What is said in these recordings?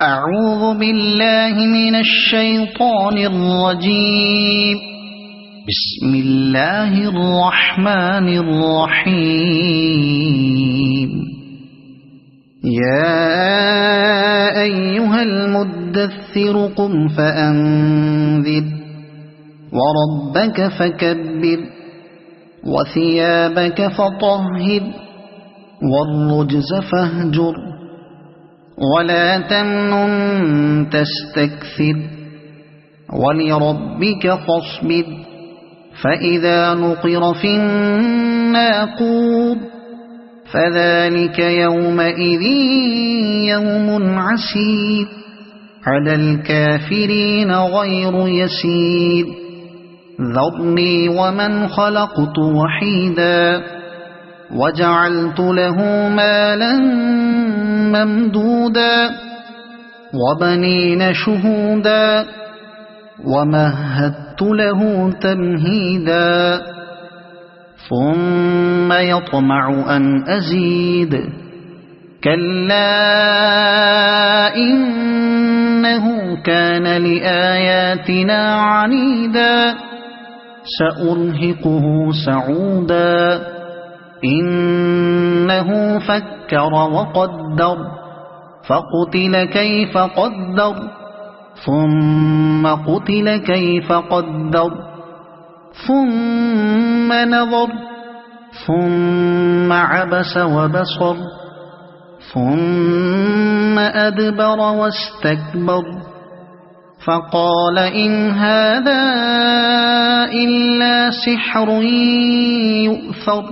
أعوذ بالله من الشيطان الرجيم. بسم الله الرحمن الرحيم. يا أيها المدثر قم فأنذر وربك فكبر وثيابك فطهر والرجز فاهجر ولا تمنن تستكثر ولربك فاصبر فإذا نقر في الناقور فذلك يومئذ يوم عسير على الكافرين غير يسير. ذرني ومن خلقت وحيدا وجعلت له مالا ممدودا وبنين شهودا ومهدت له تمهيدا ثم يطمع أن أزيد كلا إنه كان لآياتنا عنيدا سأرهقه سعودا إنه فكر وقدر فقتل كيف قدر ثم قتل كيف قدر ثم نظر ثم عبس وبصر ثم أدبر واستكبر فقال إن هذا إلا سحر يؤثر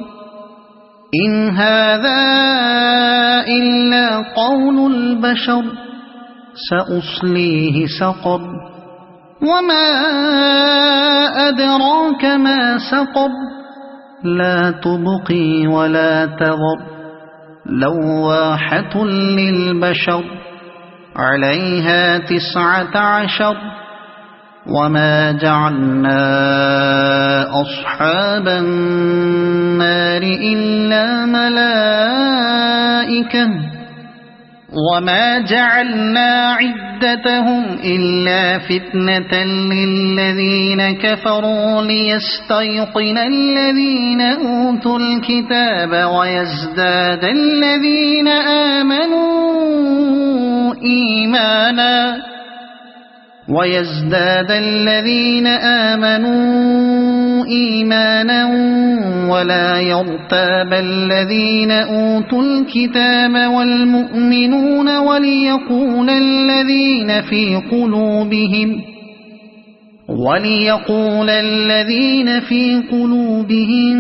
إن هذا إلا قول البشر سأصليه سقر وما أدراك ما سقر لا تبقي ولا تذر لواحة للبشر عليها 19 وما جعلنا أصحاب النار إلا ملائكة وما جعلنا عدتهم إلا فتنة للذين كفروا ليستيقن الذين أوتوا الكتاب ويزداد الذين آمنوا إيمانا ولا يرتاب الذين أوتوا الكتاب والمؤمنون وليقول الذين في قلوبهم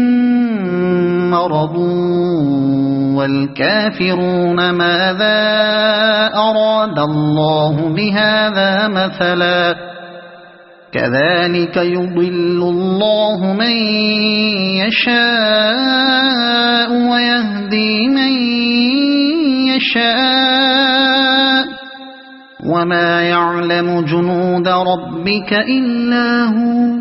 مرض والكافرون ماذا أراد الله بهذا مثلا كذلك يضل الله من يشاء ويهدي من يشاء وما يعلم جنود ربك إلا هو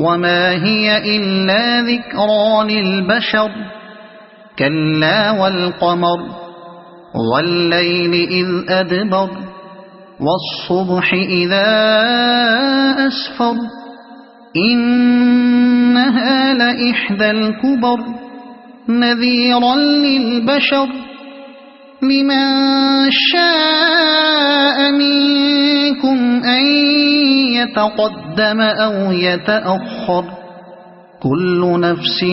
وما هي إلا ذكرى للبشر كلا والقمر والليل إذ أدبر والصبح إذا أسفر إنها لإحدى الكبر نذيرا للبشر لمن شاء منكم أن يتقدم أو يتأخر كل نفس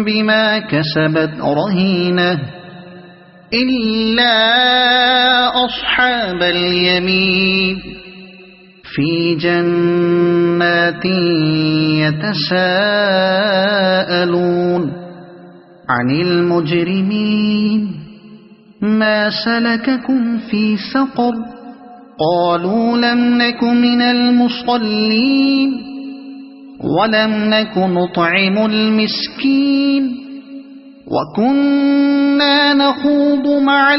بما كسبت رهينة إلا أصحاب اليمين في جنات يتساءلون عن المجرمين ما سلككم في سقر قالوا لم نك من المصلين ولم نك نطعم المسكين وكنا نخوض مع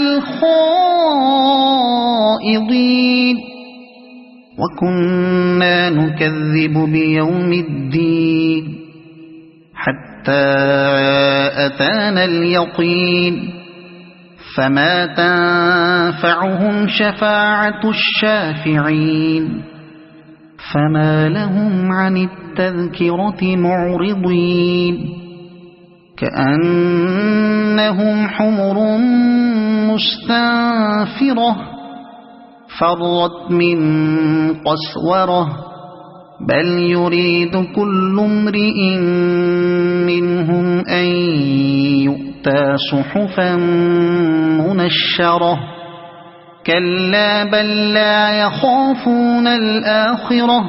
الخائضين وكنا نكذب بيوم الدين حتى أتانا اليقين فما تنفعهم شفاعة الشافعين فما لهم عن التذكرة معرضين كأنهم حمر مستنفرة فرت من قسورة بل يريد كل امرئ منهم أن يؤتى صحفا منشرة كلا بل لا يخافون الآخرة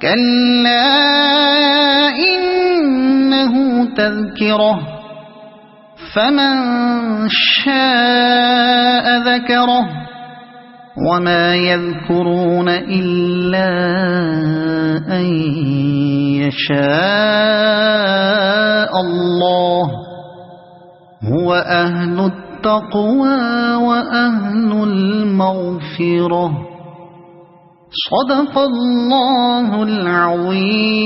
كلا إنه تذكرة فمن شاء ذكره وما يذكرون إلا أن يشاء الله هو أهل التقوى وأهل المغفرة صدق الله العظيم.